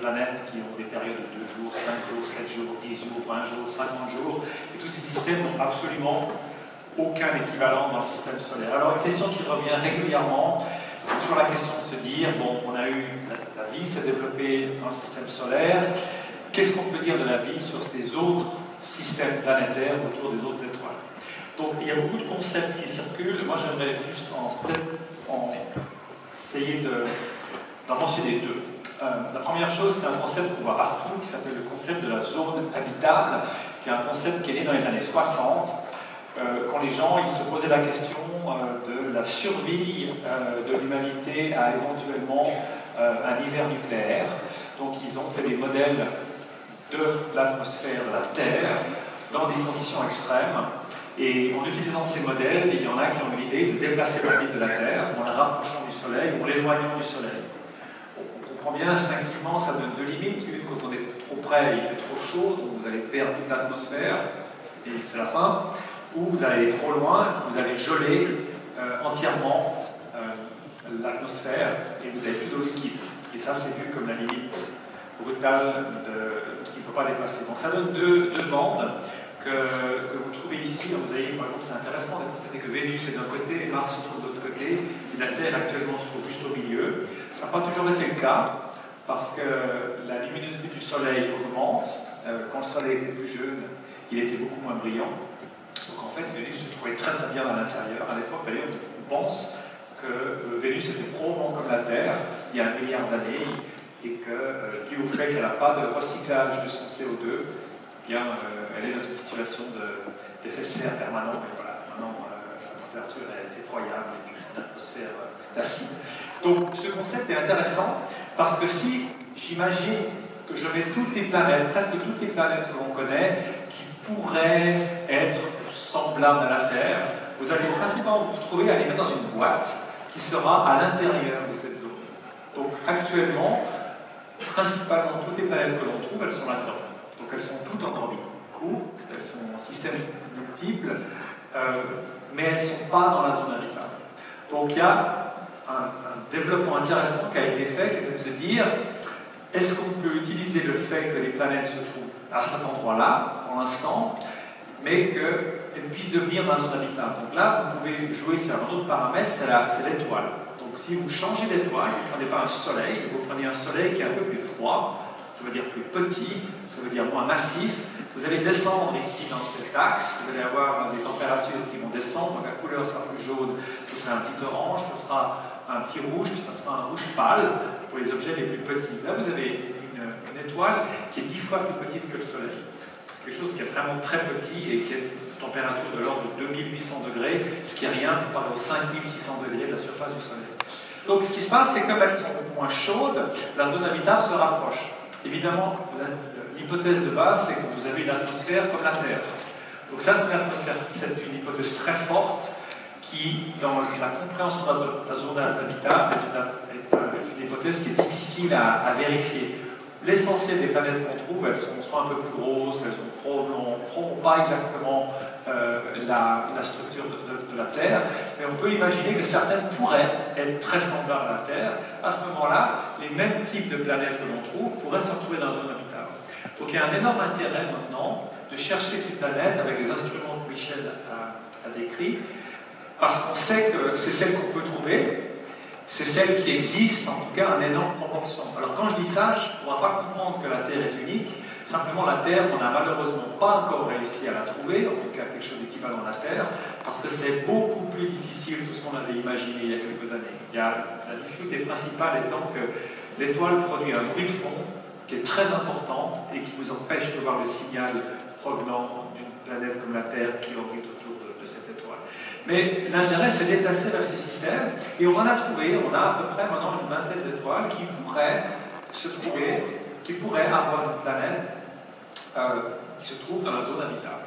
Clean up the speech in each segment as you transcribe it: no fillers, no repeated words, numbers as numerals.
planètes qui ont des périodes de 2 jours, 5 jours, 7 jours, 10 jours, 20 jours, 50 jours. Et tous ces systèmes n'ont absolument aucun équivalent dans le système solaire. Alors, une question qui revient régulièrement, c'est toujours la question de se dire, bon, on a eu la vie s'est développée dans le système solaire, qu'est-ce qu'on peut dire de la vie sur ces autres systèmes planétaires autour des autres étoiles? Donc, il y a beaucoup de concepts qui circulent. Moi, j'aimerais juste essayer d'en mentionner deux. La première chose, c'est un concept qu'on voit partout, qui s'appelle le concept de la zone habitable, qui est un concept qui est né dans les années 60, quand les gens ils se posaient la question de la survie de l'humanité à éventuellement un hiver nucléaire. Donc, ils ont fait des modèles de l'atmosphère de la Terre dans des conditions extrêmes. Et en utilisant ces modèles, il y en a qui ont eu l'idée de déplacer l'orbite de la Terre en la rapprochant du Soleil ou en l'éloignant du Soleil. On comprend bien instinctivement, ça donne deux limites. Une, quand on est trop près, il fait trop chaud, donc vous allez perdre toute l'atmosphère, et c'est la fin. Ou vous allez aller trop loin, vous allez geler entièrement l'atmosphère, et vous n'avez plus d'eau liquide. Et ça, c'est vu comme la limite brutale qu'il ne faut pas dépasser. Donc ça donne deux bandes que vous trouvez ici. Vous voyez, par exemple, c'est intéressant de constater que Vénus est d'un côté et Mars se trouve de l'autre côté, et la Terre actuellement se trouve juste au milieu. Ça n'a pas toujours été le cas, parce que la luminosité du Soleil augmente. Quand le Soleil était plus jeune, il était beaucoup moins brillant. Donc en fait, Vénus se trouvait très très bien à l'intérieur. À l'époque, d'ailleurs, on pense que Vénus était probablement comme la Terre il y a 1 milliard d'années, et que, dû au fait qu'elle n'a pas de recyclage de son CO2, eh bien, elle est dans une situation d'effet de serre permanent. Et voilà, maintenant, la température est effroyable, et puis c'est une atmosphère d'acide. Donc, ce concept est intéressant, parce que si j'imagine que je mets toutes les planètes, presque toutes les planètes que l'on connaît, qui pourraient être semblables à la Terre, vous allez principalement vous retrouver à les mettre dans une boîte qui sera à l'intérieur de cette zone. Donc, actuellement, principalement toutes les planètes que l'on trouve, elles sont là-dedans. Donc elles sont toutes en orbite courte, elles sont en système multiple, mais elles ne sont pas dans la zone habitable. Donc il y a un développement intéressant qui a été fait, qui était de se dire, est-ce qu'on peut utiliser le fait que les planètes se trouvent à cet endroit-là, pour l'instant, mais qu'elles puissent devenir dans la zone habitable. Donc là, vous pouvez jouer sur un autre paramètre, c'est l'étoile. Donc si vous changez d'étoile, vous ne prenez pas un soleil, vous prenez un soleil qui est un peu plus froid, ça veut dire plus petit, ça veut dire moins massif, vous allez descendre ici dans cet axe, vous allez avoir des températures qui vont descendre, donc la couleur sera plus jaune, ce sera un petit orange, ce sera un petit rouge, puis ça sera un rouge pâle pour les objets les plus petits. Là, vous avez une étoile qui est 10 fois plus petite que le soleil. C'est quelque chose qui est vraiment très petit et qui a une température de l'ordre de 2800 degrés, ce qui est rien par rapport aux 5600 degrés de la surface du soleil. Donc ce qui se passe, c'est que comme elles sont moins chaudes, la zone habitable se rapproche. Évidemment, l'hypothèse de base, c'est que vous avez une atmosphère comme la Terre. Donc ça, c'est une hypothèse très forte qui, dans la compréhension de la zone habitable, est une hypothèse qui est difficile à vérifier. L'essentiel des planètes qu'on trouve, elles sont soit un peu plus grosses, elles n'ont pas exactement la structure de la Terre, mais on peut imaginer que certaines pourraient être très semblables à la Terre. À ce moment-là, les mêmes types de planètes que l'on trouve pourraient se retrouver dans une zone habitable. Donc il y a un énorme intérêt maintenant de chercher ces planètes avec les instruments que Michel a décrits, parce qu'on sait que c'est celles qu'on peut trouver, c'est celles qui existent, en tout cas, en énorme proportion. Alors quand je dis ça, on ne va pas comprendre que la Terre est unique. Simplement, la Terre, on n'a malheureusement pas encore réussi à la trouver, en tout cas quelque chose d'équivalent à la Terre, parce que c'est beaucoup plus difficile que ce qu'on avait imaginé il y a quelques années. La difficulté principale étant que l'étoile produit un bruit de fond qui est très important et qui vous empêche de voir le signal provenant d'une planète comme la Terre qui orbite autour de cette étoile. Mais l'intérêt, c'est de déplacer vers ces systèmes, et on en a trouvé, on a à peu près maintenant une vingtaine d'étoiles qui pourraient se trouver, qui pourraient avoir une planète qui se trouve dans la zone habitable.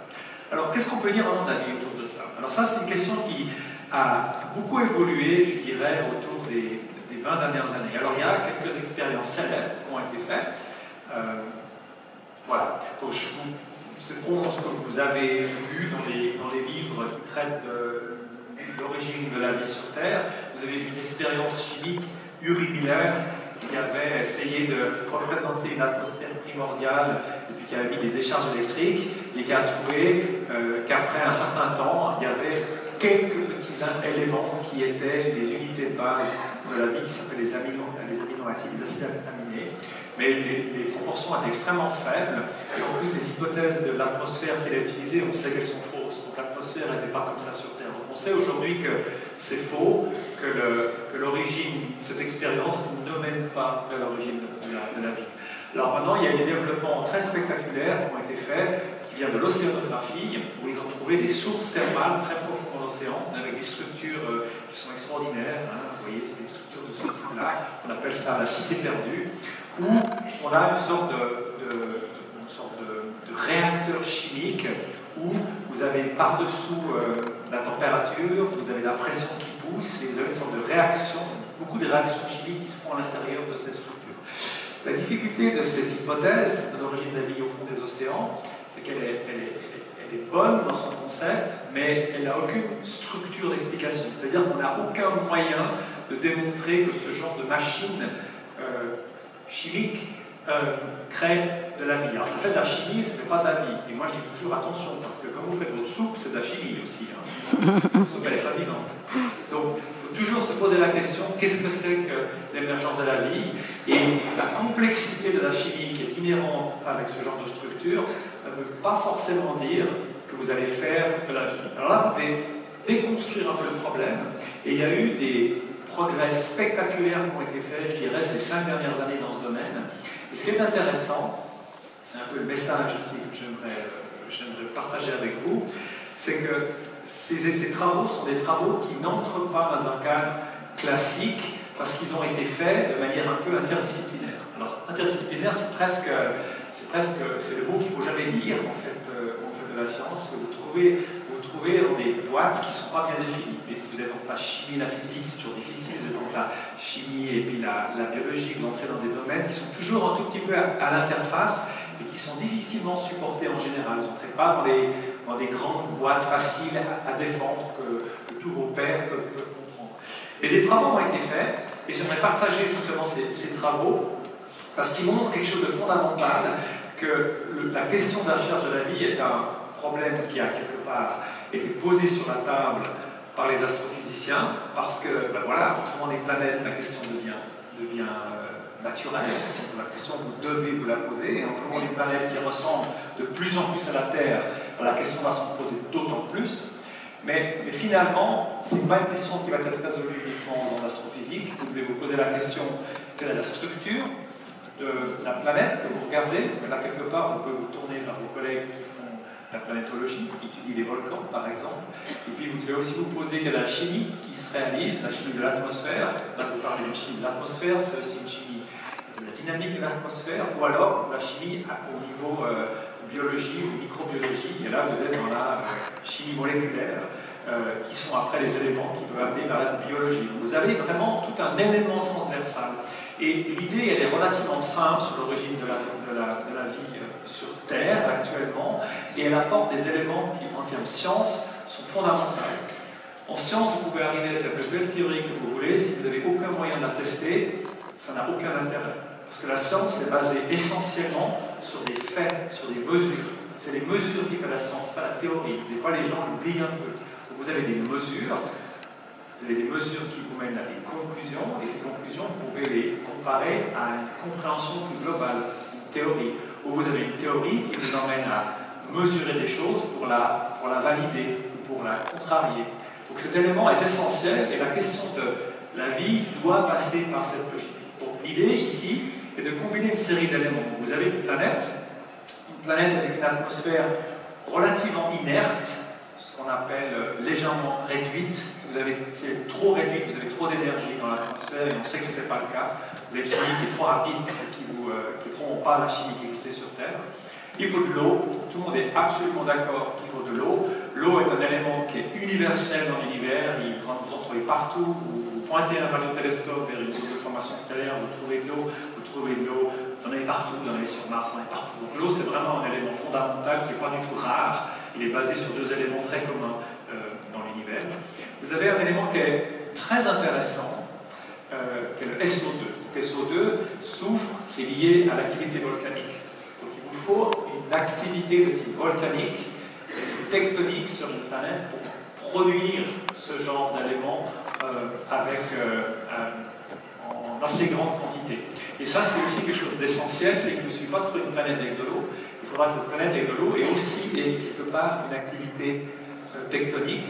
Alors, qu'est-ce qu'on peut dire vraiment d'avis autour de ça? Alors ça, c'est une question qui a beaucoup évolué, je dirais, autour des 20 dernières années. Alors, il y a quelques expériences célèbres qui ont été faites. Voilà. Donc, c'est probablement ce que vous avez vu dans les livres qui traitent de l'origine de la vie sur Terre. Vous avez une expérience chimique, Urey Miller, qui avait essayé de représenter une atmosphère primordiale et puis qui avait mis des décharges électriques et qui a trouvé qu'après un certain temps, il y avait quelques petits éléments qui étaient des unités de base de la vie qui s'appellent les aminoacides, les acides aminés. Mais les proportions étaient extrêmement faibles, et en plus des hypothèses de l'atmosphère qu'elle a utilisées, on sait qu'elles sont fausses. Donc l'atmosphère n'était pas comme ça sur Terre. Donc on sait aujourd'hui que c'est faux, que l'origine, cette expérience ne mène pas vers l'origine de la vie. Alors maintenant, il y a des développements très spectaculaires qui ont été faits, qui viennent de l'océanographie, où ils ont trouvé des sources thermales très profondes dans l'océan, avec des structures qui sont extraordinaires. Hein. Vous voyez, c'est des structures de ce type-là. On appelle ça la cité perdue, où on a une sorte de réacteur chimique où vous avez par-dessous la température, vous avez la pression qui pousse, et vous avez une sorte de réaction, beaucoup de réactions chimiques qui se font à l'intérieur de ces structures. La difficulté de cette hypothèse de l'origine de la vie au fond des océans, c'est qu'elle est bonne dans son concept, mais elle n'a aucune structure d'explication. C'est-à-dire qu'on n'a aucun moyen de démontrer que ce genre de machine chimique crée de la vie. Alors ça fait de la chimie, ça ne fait pas de la vie. Et moi je dis toujours attention, parce que quand vous faites votre soupe, c'est de la chimie aussi. Hein. La soupe, elle n'est pas vivante. Donc il faut toujours se poser la question, qu'est-ce que c'est que l'émergence de la vie? Et la complexité de la chimie qui est inhérente avec ce genre de structure ne veut pas forcément dire que vous allez faire de la vie. Alors là, vous devez déconstruire un peu le problème. Et il y a eu des progrès spectaculaires qui ont été faits, je dirais, ces 5 dernières années dans ce domaine. Et ce qui est intéressant, c'est un peu le message ici que j'aimerais partager avec vous, c'est que ces travaux sont des travaux qui n'entrent pas dans un cadre classique parce qu'ils ont été faits de manière un peu interdisciplinaire. Alors, interdisciplinaire, c'est le mot qu'il ne faut jamais dire, en fait, de la science, parce que vous trouvez dans des boîtes qui ne sont pas bien définies. Mais si vous êtes entre la chimie et la physique, c'est toujours difficile. Vous êtes entre la chimie et puis la biologie, vous entrez dans des domaines qui sont toujours un tout petit peu à l'interface et qui sont difficilement supportés en général. Vous n'entrez pas dans des grandes boîtes faciles à défendre que tous vos pairs peuvent comprendre. Et des travaux ont été faits, et j'aimerais partager justement ces travaux, parce qu'ils montrent quelque chose de fondamental, que la question de la recherche de la vie est un problème qui a quelque part été posé sur la table par les astrophysiciens, parce que, ben voilà, en trouvant des planètes, la question devient naturelle. La question, vous devez vous la poser, et en trouvant des planètes qui ressemblent de plus en plus à la Terre, la question va se poser d'autant plus. Mais finalement, ce n'est pas une question qui va être résolue uniquement dans l'astrophysique. Vous devez vous poser la question, quelle est la structure de la planète que vous regardez? Là, quelque part, vous pouvez vous tourner vers vos collègues qui font la planétologie, qui étudie les volcans, par exemple. Et puis, vous devez aussi vous poser quelle est la chimie qui se réalise, la chimie de l'atmosphère. Là, vous parlez d'une chimie de l'atmosphère, c'est aussi une chimie de la dynamique de l'atmosphère, ou alors la chimie au niveau biologie ou microbiologie. Et là, vous êtes dans la chimie moléculaire, qui sont après les éléments qui peuvent amener vers la biologie. Donc, vous avez vraiment tout un élément transversal. Et l'idée, elle est relativement simple sur l'origine de la vie sur Terre actuellement, et elle apporte des éléments qui, en termes de science, sont fondamentaux. En science, vous pouvez arriver avec la plus belle théorie que vous voulez, si vous n'avez aucun moyen de la tester, ça n'a aucun intérêt. Parce que la science est basée essentiellement sur des faits, sur des mesures. C'est les mesures qui font la science, pas la théorie. Des fois, les gens l'oublient un peu. Donc, vous avez des mesures. Vous avez des mesures qui vous mènent à des conclusions, et ces conclusions, vous pouvez les comparer à une compréhension plus globale, une théorie. Ou vous avez une théorie qui vous emmène à mesurer des choses pour la valider ou pour la contrarier. Donc cet élément est essentiel, et la question de la vie doit passer par cette logique. Donc l'idée ici est de combiner une série d'éléments. Vous avez une planète avec une atmosphère relativement inerte, ce qu'on appelle légèrement réduite. C'est trop réduit, vous avez trop d'énergie dans l'atmosphère, et on sait que ce n'était pas le cas. Vous avez une chimie qui est trop rapide, qui ne prend pas la chimie qui existait sur Terre. Il faut de l'eau, tout le monde est absolument d'accord qu'il faut de l'eau. L'eau est un élément qui est universel dans l'univers, quand vous en trouvez partout, vous pointez un radiotélescope vers une zone de formation stellaire, vous trouvez de l'eau, vous en avez partout, vous en avez sur Mars, vous en avez partout. Donc l'eau, c'est vraiment un élément fondamental qui n'est pas du tout rare, il est basé sur 2 éléments très communs dans l'univers. Vous avez un élément qui est très intéressant, qui est le SO2. que SO2 souffre, c'est lié à l'activité volcanique. Donc il vous faut une activité de type volcanique, de type tectonique sur une planète pour produire ce genre d'éléments en assez grande quantité. Et ça, c'est aussi quelque chose d'essentiel, c'est qu'il ne suffit pas de trouver une planète avec de l'eau, il faudra que la planète avec de l'eau ait aussi quelque part une activité tectonique.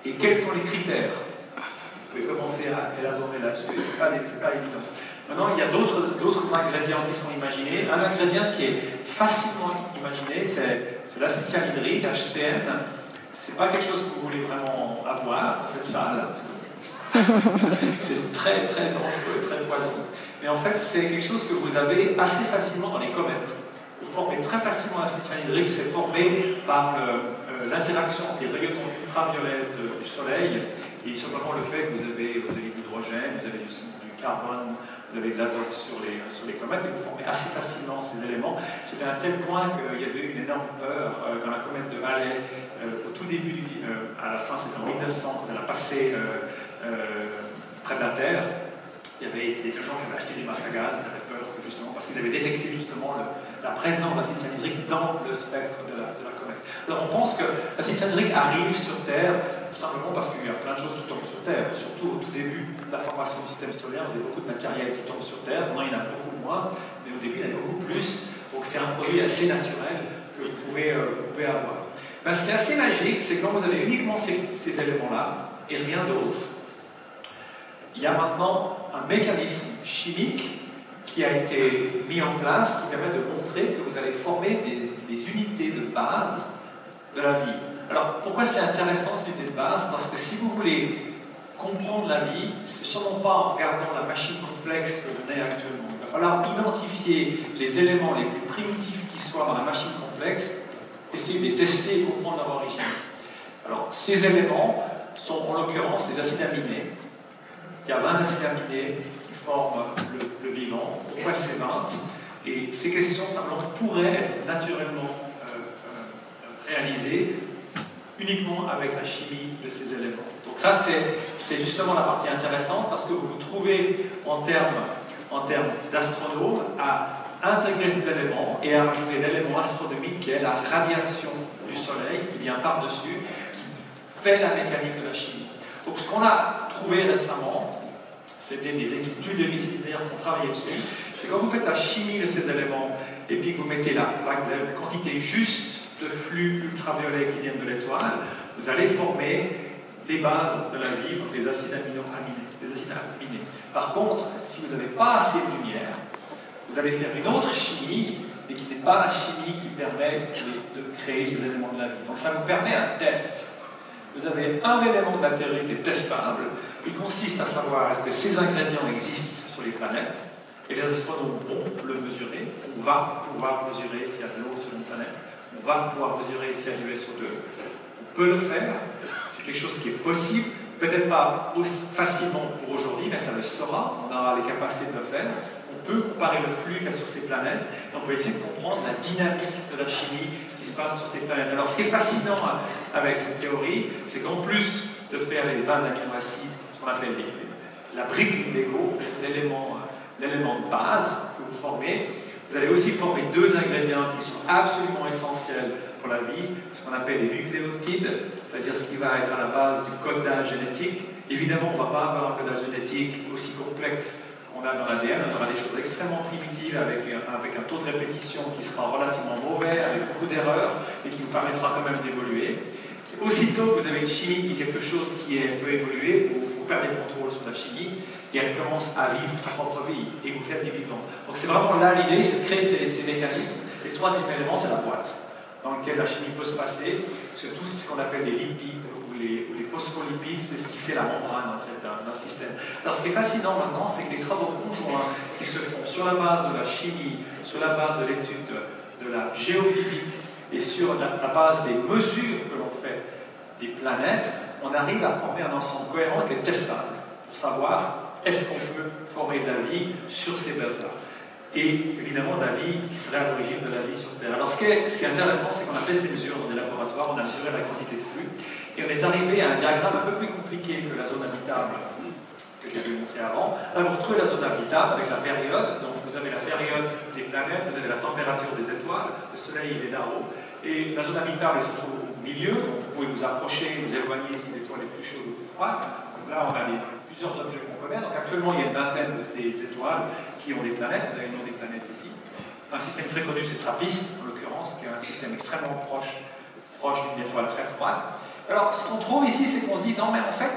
Et quels sont les critères? Vous pouvez commencer à élaborer là-dessus, c'est pas évident. Maintenant, il y a d'autres ingrédients qui sont imaginés. Un ingrédient qui est facilement imaginé, c'est l'acide cyanhydrique, HCN. C'est pas quelque chose que vous voulez vraiment avoir dans cette salle. C'est très très dangereux, très poisonneux. Mais en fait, c'est quelque chose que vous avez assez facilement dans les comètes. Vous formez très facilement l'acide cyanhydrique, c'est formé par l'interaction entre les rayonnements ultraviolets du Soleil et simplement le fait que vous avez de l'hydrogène, vous avez du carbone, vous avez de l'azote sur les comètes et vous formez assez facilement ces éléments. C'était à un tel point qu'il y avait une énorme peur quand la comète de Halley, au tout début, à la fin c'était en 1900, quand elle a passé près de la Terre, il y avait des gens qui avaient acheté des masques à gaz, ils avaient peur justement, parce qu'ils avaient détecté justement la présence d'acide cyanhydrique dans le spectre de la comète. Alors on pense que l'acide cyanhydrique arrive sur Terre tout simplement parce qu'il y a plein de choses qui tombent sur Terre, surtout au tout début de la formation du système solaire, vous avez beaucoup de matériel qui tombe sur Terre, maintenant il y en a beaucoup moins, mais au début il y en a beaucoup plus, donc c'est un produit assez naturel que vous pouvez avoir. Ben, ce qui est assez magique, c'est quand vous avez uniquement ces éléments-là et rien d'autre, il y a maintenant un mécanisme chimique qui a été mis en place qui permet de montrer que vous allez former des unités de base de la vie. Alors pourquoi c'est intéressant cette unité de base? Parce que si vous voulez comprendre la vie, c'est sûrement pas en regardant la machine complexe que l'on est actuellement. Il va falloir identifier les éléments les plus primitifs qui soient dans la machine complexe, essayer de les tester et comprendre leur origine. Alors ces éléments sont en l'occurrence les acides aminés. Il y a 20 acides aminés qui forment le vivant. Pourquoi c'est 20? Et ces questions simplement pourraient être naturellement réalisées uniquement avec la chimie de ces éléments. Donc ça, c'est justement la partie intéressante parce que vous vous trouvez en termes d'astronomes à intégrer ces éléments et à rajouter l'élément astronomique qui est la radiation du Soleil qui vient par-dessus, qui fait la mécanique de la chimie. Donc ce qu'on a trouvé récemment, c'était des équipes pluridisciplinaires qui ont travaillé dessus, c'est quand vous faites la chimie de ces éléments et puis que vous mettez la quantité juste de flux ultraviolets qui viennent de l'étoile, vous allez former les bases de la vie, donc les acides aminés. Par contre, si vous n'avez pas assez de lumière, vous allez faire une autre chimie, mais qui n'est pas la chimie qui permet de créer ces éléments de la vie. Donc ça vous permet un test. Vous avez un élément de la théorie qui est testable, il consiste à savoir est-ce que ces ingrédients existent sur les planètes, et les astronomes vont le mesurer, on va pouvoir mesurer s'il y a de l'eau sur une planète, on va pouvoir mesurer s'il y a du SO2, on peut le faire, c'est quelque chose qui est possible, peut-être pas aussi facilement pour aujourd'hui, mais ça le sera, on aura les capacités de le faire, on peut comparer le flux qu'il y a sur ces planètes, et on peut essayer de comprendre la dynamique de la chimie qui se passe sur ces planètes. Alors ce qui est fascinant avec cette théorie, c'est qu'en plus de faire les 20 aminoacides, ce qu'on appelle la brique Lego, l'élément de base que vous formez, vous allez aussi former deux ingrédients qui sont absolument essentiels pour la vie, ce qu'on appelle les nucléotides, c'est-à-dire ce qui va être à la base du codage génétique. Évidemment, on ne va pas avoir un codage génétique aussi complexe qu'on a dans l'ADN, on aura des choses extrêmement primitives avec un taux de répétition qui sera relativement mauvais, avec beaucoup d'erreurs, et qui vous permettra quand même d'évoluer. Aussitôt que vous avez une chimie qui est quelque chose qui peut évoluer, vous perdez le contrôle sur la chimie, et elle commence à vivre sa propre vie, et vous faire du vivant. Donc c'est vraiment là l'idée, c'est de créer ces mécanismes. Et le troisième élément, c'est la boîte, dans laquelle la chimie peut se passer, surtout ce qu'on appelle les lipides, ou les phospholipides, c'est ce qui fait la membrane en fait, d'un système. Alors ce qui est fascinant maintenant, c'est que les travaux conjoints qui se font sur la base de la chimie, sur la base de l'étude de la géophysique, et sur la base des mesures que l'on fait des planètes, on arrive à former un ensemble cohérent qui est testable, pour savoir est-ce qu'on peut former de la vie sur ces bases-là. Et évidemment de la vie qui serait à l'origine de la vie sur Terre. Alors ce qui est intéressant, c'est qu'on a fait ces mesures dans des laboratoires, on a mesuré la quantité de flux, et on est arrivé à un diagramme un peu plus compliqué que la zone habitable que je vais vous montrer avant. Là, vous retrouvez la zone habitable avec la période. Donc, vous avez la période des planètes, vous avez la température des étoiles, le Soleil il est là-haut. Et la zone habitable, elle se trouve au milieu. Donc, vous pouvez vous approcher, vous éloigner si l'étoile est plus chaude ou plus froide. Donc là, on a plusieurs objets qu'on connaît. Donc, actuellement, il y a une vingtaine de ces étoiles qui ont des planètes. Vous avez le nom des planètes ici. Un système très connu, c'est TRAPPIST, en l'occurrence, qui est un système extrêmement proche d'une étoile très froide. Alors, ce qu'on trouve ici, c'est qu'on se dit, non, mais en fait,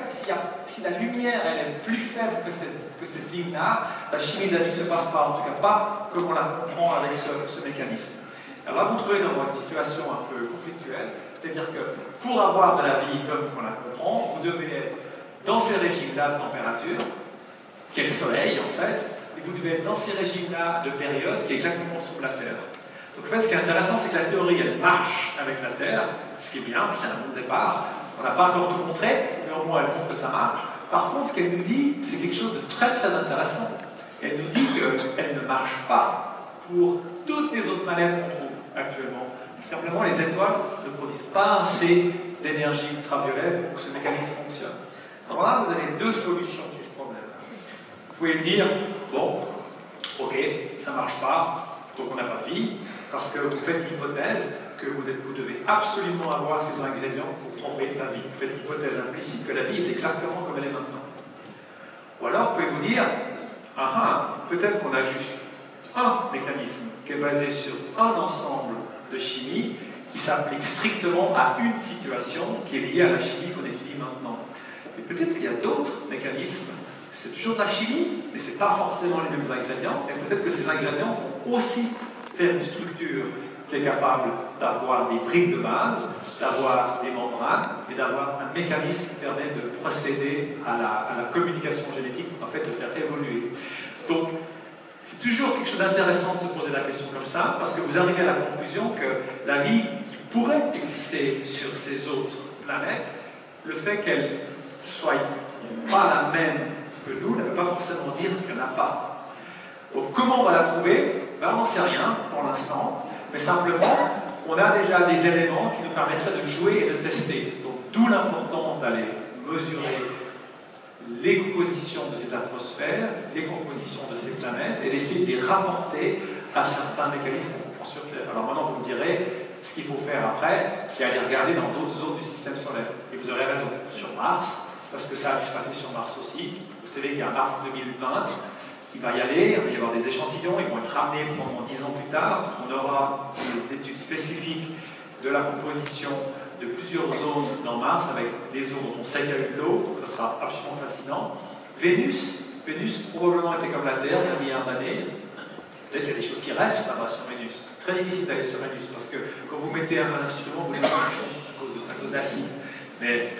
si la lumière elle est plus faible que cette ligne-là, la chimie de la vie ne se passe pas, en tout cas pas comme on la comprend avec ce mécanisme. Alors là, vous trouvez dans une situation un peu conflictuelle, c'est-à-dire que pour avoir de la vie comme on la comprend, vous devez être dans ces régimes-là de température, qui est le Soleil, en fait, et vous devez être dans ces régimes-là de période, qui est exactement où se trouve la Terre. Donc en fait, ce qui est intéressant, c'est que la théorie, elle marche avec la Terre, ce qui est bien, c'est un bon départ. On n'a pas encore tout montré, mais au moins elle montre que ça marche. Par contre, ce qu'elle nous dit, c'est quelque chose de très très intéressant. Elle nous dit qu'elle ne marche pas pour toutes les autres planètes qu'on trouve actuellement. Simplement, les étoiles ne produisent pas assez d'énergie ultraviolette pour que ce mécanisme fonctionne. Alors là, vous avez deux solutions sur ce problème. Vous pouvez dire, bon, ok, ça ne marche pas, donc on n'a pas de vie, parce que vous faites l'hypothèse que vous devez absolument avoir ces ingrédients pour former la vie. Vous faites l'hypothèse implicite que la vie est exactement comme elle est maintenant. Ou alors, vous pouvez vous dire, peut-être qu'on a juste un mécanisme qui est basé sur un ensemble de chimie qui s'applique strictement à une situation qui est liée à la chimie qu'on étudie maintenant. Et peut-être qu'il y a d'autres mécanismes, c'est toujours de la chimie, mais ce n'est pas forcément les mêmes ingrédients, et peut-être que ces ingrédients vont aussi faire une structure qui est capable d'avoir des briques de base, d'avoir des membranes, et d'avoir un mécanisme qui permet de procéder à la communication génétique, en fait de faire évoluer. Donc, c'est toujours quelque chose d'intéressant de se poser la question comme ça, parce que vous arrivez à la conclusion que la vie qui pourrait exister sur ces autres planètes, le fait qu'elle ne soit pas la même que nous, ne veut pas forcément dire qu'il n'y en a pas. Donc comment on va la trouver? Ben, on n'en sait rien pour l'instant, mais simplement, on a déjà des éléments qui nous permettraient de jouer et de tester. Donc d'où l'importance d'aller mesurer les compositions de ces atmosphères, les compositions de ces planètes, et d'essayer de les rapporter à certains mécanismes qu'on comprend sur Terre. Alors maintenant, vous me direz, ce qu'il faut faire après, c'est aller regarder dans d'autres zones du système solaire. Et vous aurez raison, sur Mars, parce que ça a dû se passer sur Mars aussi. Vous savez qu'il y a un Mars 2020 qui va y aller, il va y avoir des échantillons, ils vont être ramenés pendant 10 ans plus tard. On aura des études spécifiques de la composition de plusieurs zones dans Mars, avec des zones dont on sait qu'il y a eu de l'eau, donc ça sera absolument fascinant. Vénus probablement était comme la Terre il y a un milliard d'années. Peut-être qu'il y a des choses qui restent là-bas sur Vénus. Très difficile d'aller sur Vénus, parce que quand vous mettez un instrument, vous l'avez à cause d'acide. Mais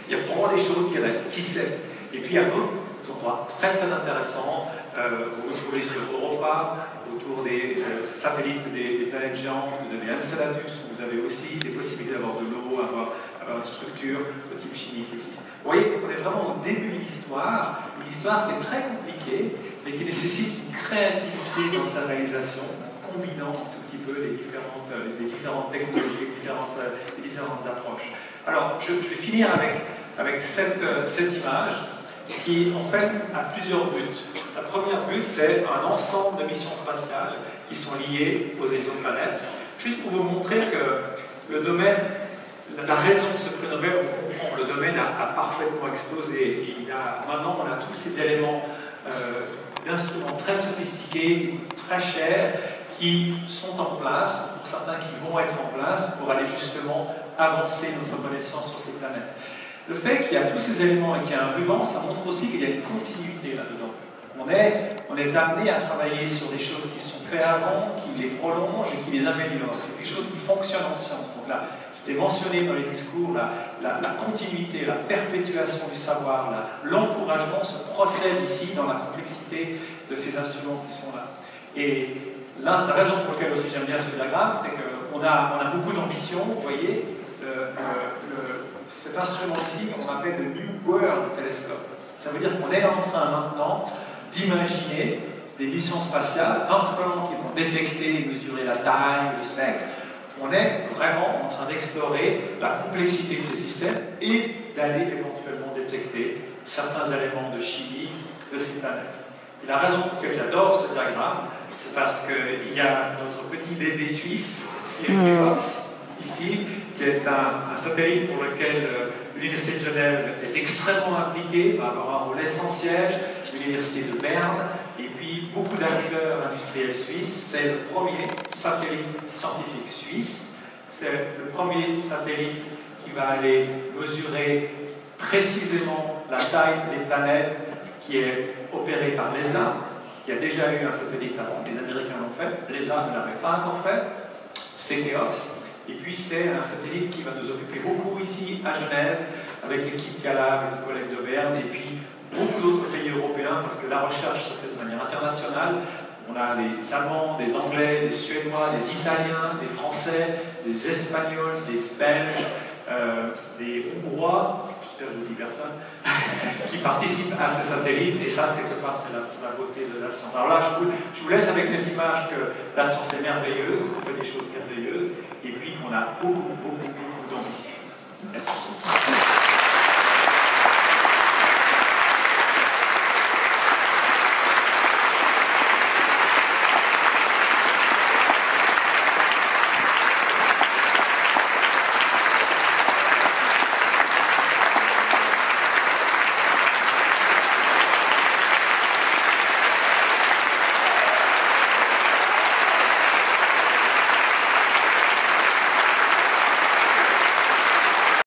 il y a probablement des choses qui restent, qui sait. Et puis il y a d'autres endroits très très intéressants. Vous vous trouvez sur Europa, autour des satellites des planètes géantes, vous avez Enceladus, vous avez aussi des possibilités d'avoir de l'eau, avoir une structure de type chimique qui existe. Vous voyez, on est vraiment au début de l'histoire, une histoire qui est très compliquée, mais qui nécessite une créativité dans sa réalisation, en combinant un tout petit peu les différentes technologies, les différentes approches. Alors, je vais finir avec cette image qui, en fait, a plusieurs buts. La première but, c'est un ensemble de missions spatiales qui sont liées aux exoplanètes. Juste pour vous montrer que le domaine, la raison de ce prix Nobel, on comprend, le domaine a parfaitement explosé. Maintenant, on a tous ces éléments d'instruments très sophistiqués, très chers, qui sont en place, pour certains qui vont être en place, pour aller justement avancer notre connaissance sur ces planètes. Le fait qu'il y a tous ces éléments et qu'il y a un ruban, ça montre aussi qu'il y a une continuité là-dedans. On est amené à travailler sur des choses qui sont faites avant, qui les prolongent et qui les améliorent. C'est quelque chose qui fonctionne en science. Donc là, c'était mentionné dans les discours, la continuité, la perpétuation du savoir, l'encouragement se procède ici dans la complexité de ces instruments qui sont là. Et la raison pour laquelle aussi j'aime bien ce diagramme, c'est qu'on a beaucoup d'ambition, vous voyez, cet instrument ici qu'on appelle le New World Telescope. Ça veut dire qu'on est en train maintenant d'imaginer des missions spatiales, non simplement qui vont détecter et mesurer la taille, le spectre, on est vraiment en train d'explorer la complexité de ces systèmes et d'aller éventuellement détecter certains éléments de chimie de ces planètes. Et la raison pour laquelle j'adore ce diagramme, c'est parce qu'il y a notre petit bébé suisse, qui est Keops, ici, qui est un satellite pour lequel l'Université de Genève est extrêmement impliquée, va avoir un rôle essentiel, l'Université de Berne, et puis beaucoup d'acteurs industriels suisses. C'est le premier satellite scientifique suisse. C'est le premier satellite qui va aller mesurer précisément la taille des planètes, qui est opéré par l'ESA, qui a déjà eu un satellite avant. Les Américains l'ont fait, l'ESA ne l'avait pas encore fait. C'est Keops. Et puis c'est un satellite qui va nous occuper beaucoup ici à Genève, avec l'équipe CALAB, les collègues de Berne, et puis beaucoup d'autres pays européens, parce que la recherche se fait de manière internationale. On a des Allemands, des Anglais, des Suédois, des Italiens, des Français, des Espagnols, des Belges, des Hongrois, j'espère que je ne dis personne, qui participent à ce satellite, et ça, quelque part, c'est la beauté de la science. Alors là, je vous laisse avec cette image que la science est merveilleuse, qu'on fait des choses merveilleuses, et puis qu'on a beaucoup d'ambition. Merci.